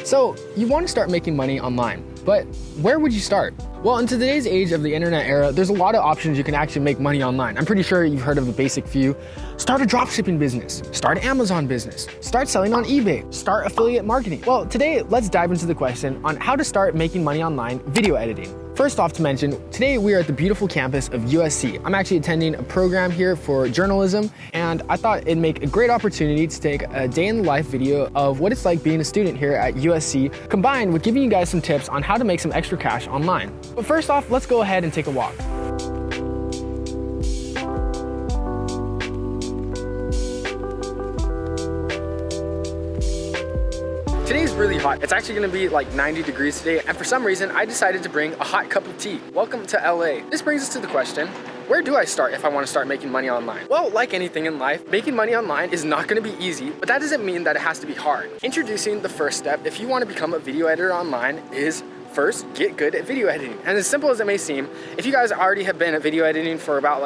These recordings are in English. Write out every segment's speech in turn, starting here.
So you want to start making money online, but where would you start? Well, in today's age of the internet era, there's a lot of options you can actually make money online. I'm pretty sure you've heard of the basic few. Start a dropshipping business, start an Amazon business, start selling on eBay, start affiliate marketing. Well, today, let's dive into the question on how to start making money online video editing. First off to mention, today we are at the beautiful campus of USC. I'm actually attending a program here for journalism, and I thought it'd make a great opportunity to take a day in the life video of what it's like being a student here at USC, combined with giving you guys some tips on how to make some extra cash online. But first off, let's go ahead and take a walk. Today's really hot. It's actually gonna be like 90 degrees today, and for some reason, I decided to bring a hot cup of tea. Welcome to LA. This brings us to the question, where do I start if I want to start making money online? Well, like anything in life, making money online is not going to be easy, but that doesn't mean that it has to be hard. Introducing the first step, if you want to become a video editor online, is first, get good at video editing. And as simple as it may seem, if you guys already have been at video editing for about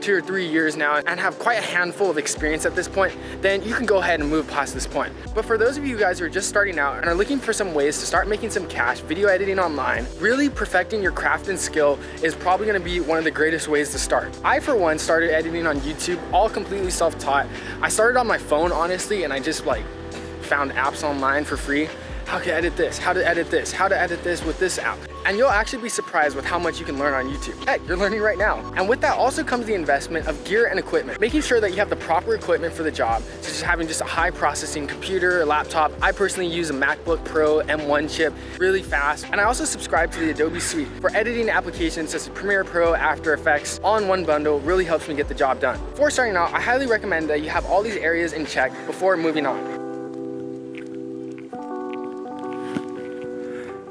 2 or 3 years now and have quite a handful of experience at this point, then you can go ahead and move past this point. But for those of you guys who are just starting out and are looking for some ways to start making some cash video editing online, really perfecting your craft and skill is probably gonna be one of the greatest ways to start. I, for one, started editing on YouTube, all completely self-taught. I started on my phone, honestly, and I just found apps online for free. How to edit this, how to edit this, how to edit this with this app. And you'll actually be surprised with how much you can learn on YouTube. Heck, you're learning right now. And with that also comes the investment of gear and equipment. Making sure that you have the proper equipment for the job, such as having just a high processing computer, a laptop. I personally use a MacBook Pro M1 chip, really fast. And I also subscribe to the Adobe Suite for editing applications such as Premiere Pro, After Effects, all in one bundle. Really helps me get the job done. Before starting out, I highly recommend that you have all these areas in check before moving on.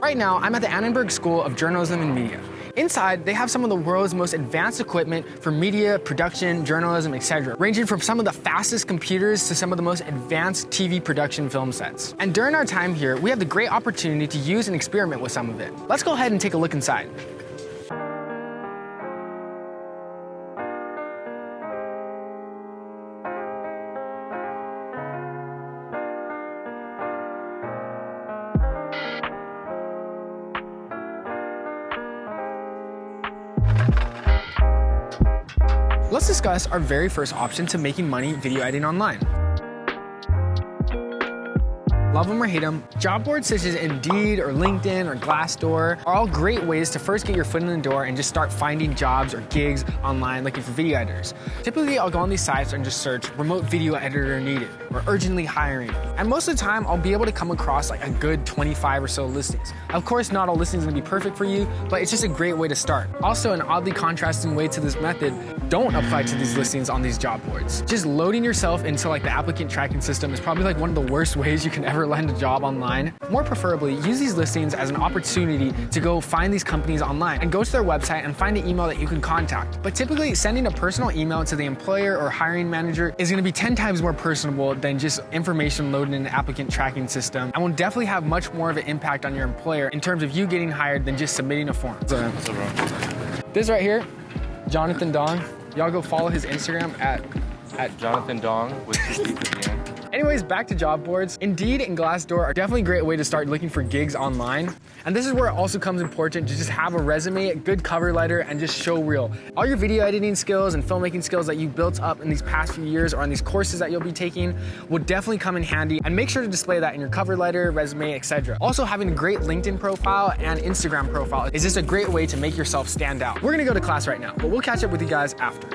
Right now, I'm at the Annenberg School of Journalism and Media. Inside, they have some of the world's most advanced equipment for media, production, journalism, etc., ranging from some of the fastest computers to some of the most advanced TV production film sets. And during our time here, we have the great opportunity to use and experiment with some of it. Let's go ahead and take a look inside. Let's discuss our very first option to making money video editing online. Love them or hate them, job boards such as Indeed or LinkedIn or Glassdoor are all great ways to first get your foot in the door and just start finding jobs or gigs online looking for video editors. Typically, I'll go on these sites and just search remote video editor needed or urgently hiring. And most of the time, I'll be able to come across a good 25 or so listings. Of course, not all listings are gonna be perfect for you, but it's just a great way to start. Also, an oddly contrasting way to this method, don't apply to these listings on these job boards. Just loading yourself into the applicant tracking system is probably one of the worst ways you can ever land a job online. More preferably, use these listings as an opportunity to go find these companies online and go to their website and find an email that you can contact. But typically, sending a personal email to the employer or hiring manager is gonna be 10 times more personable than just information loaded in an applicant tracking system, and will definitely have much more of an impact on your employer in terms of you getting hired than just submitting a form. So, this right here, Jonathan Dong, y'all go follow his Instagram at Jonathan Dong with 2 P's at the end. Anyways, back to job boards. Indeed and Glassdoor are definitely a great way to start looking for gigs online. And this is where it also comes important to just have a resume, a good cover letter, and just show real. All your video editing skills and filmmaking skills that you've built up in these past few years or on these courses that you'll be taking will definitely come in handy, and make sure to display that in your cover letter, resume, etc. Also, having a great LinkedIn profile and Instagram profile is just a great way to make yourself stand out. We're gonna go to class right now, but we'll catch up with you guys after.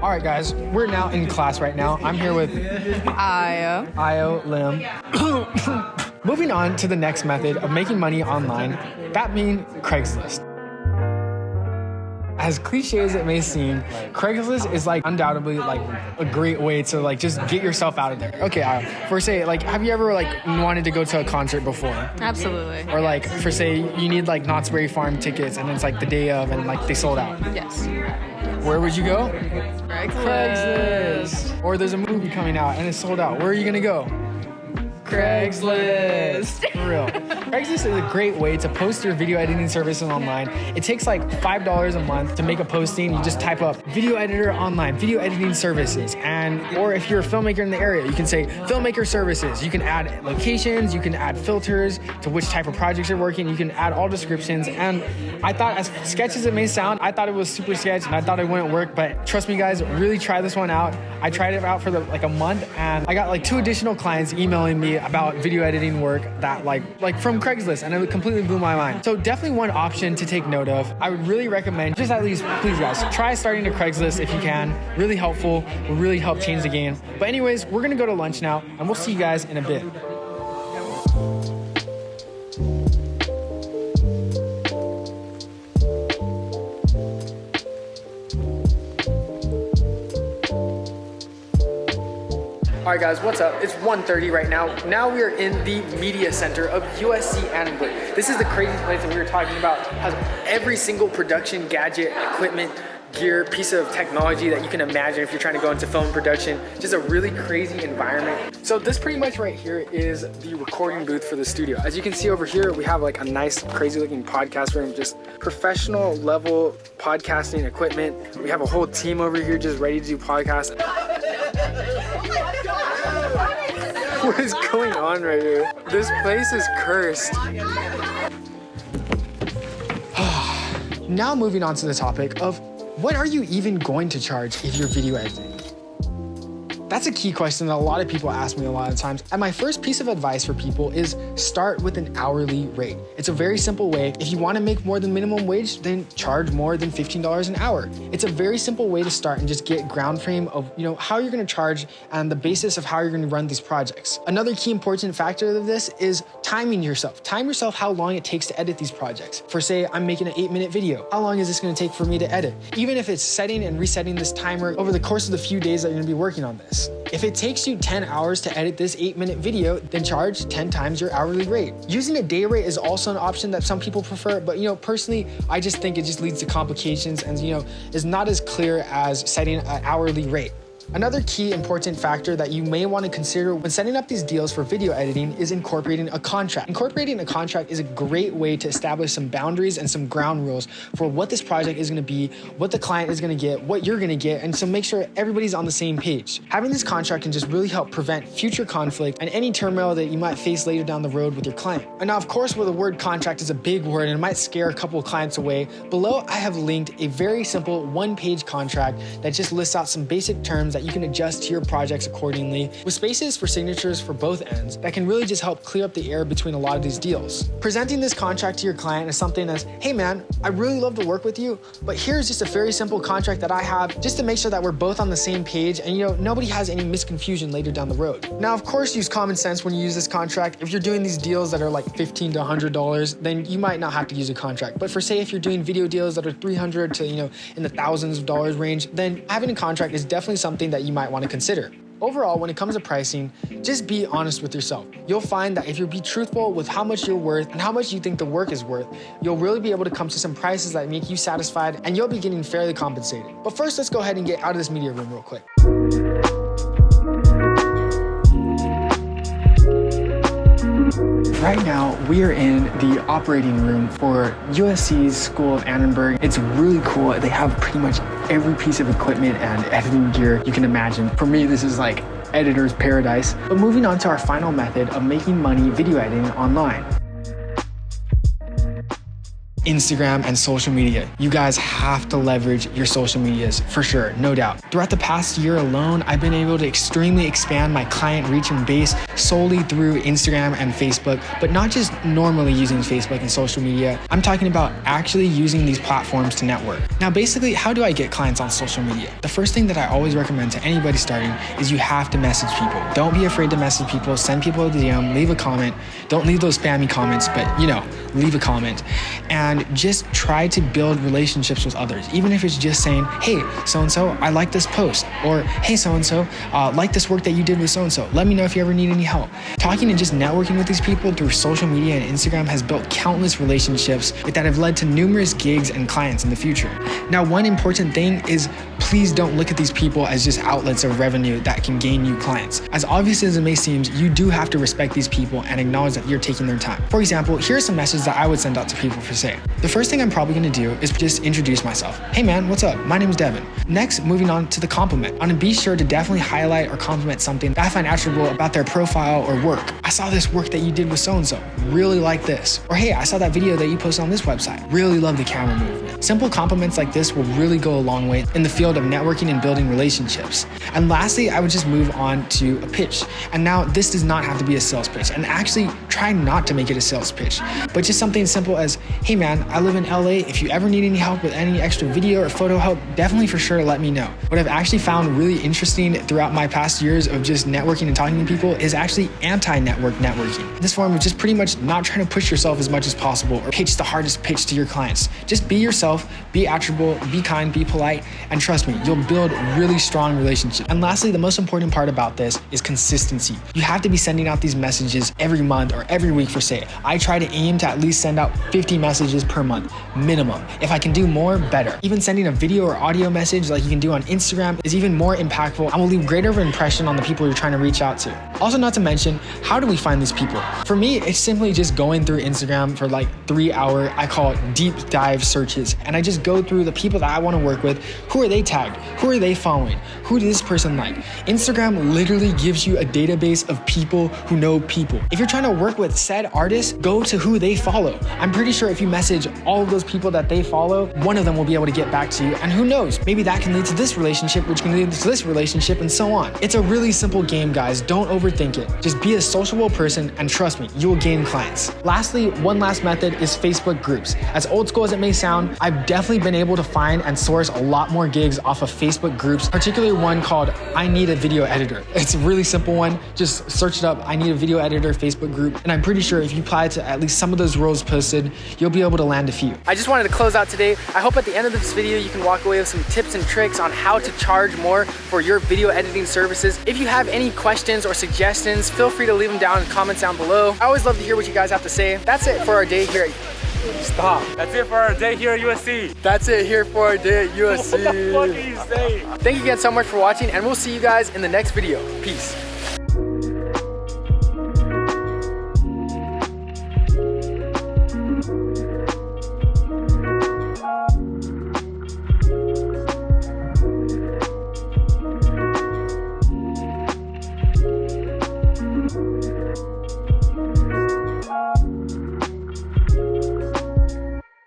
All right, guys, we're now in class right now. I'm here with Io, Lim. Moving on to the next method of making money online, that being CRAIGSLIST. as cliche as it may seem, Craigslist is like undoubtedly like a great way to like just get yourself out of there. Okay, for say, like, have you ever like wanted to go to a concert before? Absolutely. Or like, for say, you need like Knott's Berry Farm tickets and it's like the day of and like they sold out. Yes. Where would you go? Craigslist. Or there's a movie coming out and it's sold out. Where are you gonna go? Craigslist. For real. Craigslist is a great way to post your video editing services online. It takes like $5 a month to make a posting. You just type up video editor online, video editing services. Or if you're a filmmaker in the area, you can say filmmaker services. You can add locations, you can add filters to which type of projects you're working. You can add all descriptions. And I thought, as sketchy as it may sound, I thought it was super sketch and I thought it wouldn't work. But trust me guys, really try this one out. I tried it out for like a month and I got like 2 additional clients emailing me about video editing work that like from Craigslist, and it completely blew my mind. So definitely one option to take note of. I would really recommend, just at least, please guys, try starting a Craigslist if you can. Really helpful, will really help change the game. But anyways, we're gonna go to lunch now and we'll see you guys in a bit. All right guys, what's up? It's 1:30 right now. Now we are in the media center of USC Annenberg. This is the crazy place that we were talking about. It has every single production gadget, equipment, gear, piece of technology that you can imagine if you're trying to go into film production. Just a really crazy environment. So this pretty much right here is the recording booth for the studio. As you can see over here, we have like a nice crazy looking podcast room, just professional level podcasting equipment. We have a whole team over here just ready to do podcasts. What is going on right here? This place is cursed. Now moving on to the topic of what are you even going to charge if you're video editing? That's a key question that a lot of people ask me a lot of times. And my first piece of advice for people is start with an hourly rate. It's a very simple way. If you want to make more than minimum wage, then charge more than $15 an hour. It's a very simple way to start and just get ground frame of how you're going to charge and the basis of how you're going to run these projects. Another key important factor of this is timing yourself. Time yourself how long it takes to edit these projects. For say, I'm making an 8-minute video. How long is this going to take for me to edit? Even if it's setting and resetting this timer over the course of the few days that you're going to be working on this. If it takes you 10 hours to edit this 8-minute video, then charge 10 times your hourly rate. Using a day rate is also an option that some people prefer, but personally, I just think it just leads to complications and is not as clear as setting an hourly rate. Another key important factor that you may want to consider when setting up these deals for video editing is incorporating a contract. Incorporating a contract is a great way to establish some boundaries and some ground rules for what this project is going to be, what the client is going to get, what you're going to get, and so make sure everybody's on the same page. Having this contract can just really help prevent future conflict and any turmoil that you might face later down the road with your client. And now, of course, where the word contract is a big word and it might scare a couple of clients away, below I have linked a very simple 1-page contract that just lists out some basic terms that you can adjust to your projects accordingly, with spaces for signatures for both ends that can really just help clear up the air between a lot of these deals. Presenting this contract to your client as something as, hey man, I really love to work with you, but here's just a very simple contract that I have just to make sure that we're both on the same page and nobody has any misconfusion later down the road. Now, of course, use common sense when you use this contract. If you're doing these deals that are like $15 to $100, then you might not have to use a contract. But for say, if you're doing video deals that are $300 to, in the thousands of dollars range, then having a contract is definitely something that you might want to consider. Overall, when it comes to pricing, just be honest with yourself. You'll find that if you be truthful with how much you're worth and how much you think the work is worth, you'll really be able to come to some prices that make you satisfied and you'll be getting fairly compensated. But first, let's go ahead and get out of this media room real quick. Right now, we are in the operating room for USC's School of Annenberg. It's really cool. They have pretty much every piece of equipment and editing gear you can imagine. For me, this is like editor's paradise. But moving on to our final method of making money video editing online. Instagram and social media. You guys have to leverage your social medias for sure, no doubt. Throughout the past year alone, I've been able to extremely expand my client reach and base solely through Instagram and Facebook, but not just normally using Facebook and social media. I'm talking about actually using these platforms to network. Now, basically, how do I get clients on social media? The first thing that I always recommend to anybody starting is you have to message people. Don't be afraid to message people, send people a DM, leave a comment. Don't leave those spammy comments, but leave a comment. And and just try to build relationships with others. Even if it's just saying, hey, so-and-so, I like this post, or hey, so-and-so, like this work that you did with so-and-so. Let me know if you ever need any help. Talking and just networking with these people through social media and Instagram has built countless relationships that have led to numerous gigs and clients in the future. Now, one important thing is please don't look at these people as just outlets of revenue that can gain you clients. As obvious as it may seem, you do have to respect these people and acknowledge that you're taking their time. For example, here are some messages that I would send out to people for say. The first thing I'm probably gonna do is just introduce myself. Hey man, what's up? My name is Devin. Next, moving on to the compliment. I'm gonna be sure to definitely highlight or compliment something that I find attributable about their profile or work. I saw this work that you did with so-and-so. Really like this. Or hey, I saw that video that you posted on this website. Really love the camera movement. Simple compliments like this will really go a long way in the field of networking and building relationships. And lastly, I would just move on to a pitch. And now this does not have to be a sales pitch. And actually try not to make it a sales pitch, but just something simple as, hey man, I live in LA. If you ever need any help with any extra video or photo help, definitely for sure let me know. What I've actually found really interesting throughout my past years of just networking and talking to people is actually anti-network networking. This form of just pretty much not trying to push yourself as much as possible or pitch the hardest pitch to your clients. Just be yourself, be attributable, be kind, be polite, and trust me, you'll build really strong relationships. And lastly, the most important part about this is consistency. You have to be sending out these messages every month or every week for say. I try to aim to at least send out 50 messages per month, minimum. If I can do more, better. Even sending a video or audio message like you can do on Instagram is even more impactful and will leave greater of an impression on the people you're trying to reach out to. Also, not to mention, how do we find these people? For me, it's simply just going through Instagram for like 3-hour, I call it deep dive searches. And I just go through the people that I want to work with. Who are they tagged? Who are they following? Who does this person like? Instagram literally gives you a database of people who know people. If you're trying to work with said artists, go to who they follow. I'm pretty sure if you message all of those people that they follow, one of them will be able to get back to you. And who knows, maybe that can lead to this relationship, which can lead to this relationship, and so on. It's a really simple game, guys. Don't overthink it. Just be a sociable person, and trust me, you will gain clients. Lastly, one last method is Facebook groups. As old school as it may sound, I've definitely been able to find and source a lot more gigs off of Facebook groups, particularly one called I Need a Video Editor. It's a really simple one. Just search it up, I Need a Video Editor Facebook group, and I'm pretty sure if you apply to at least some of those roles posted, you'll be able to land a few. I just wanted to close out today. I hope at the end of this video you can walk away with some tips and tricks on how to charge more for your video editing services. If you have any questions or suggestions, feel free to leave them down in the comments down below. I always love to hear what you guys have to say. That's it for our day here at Stop. That's it for our day here at USC. That's it here for our day at USC. What the fuck are you saying? Thank you again so much for watching, and we'll see you guys in the next video. Peace.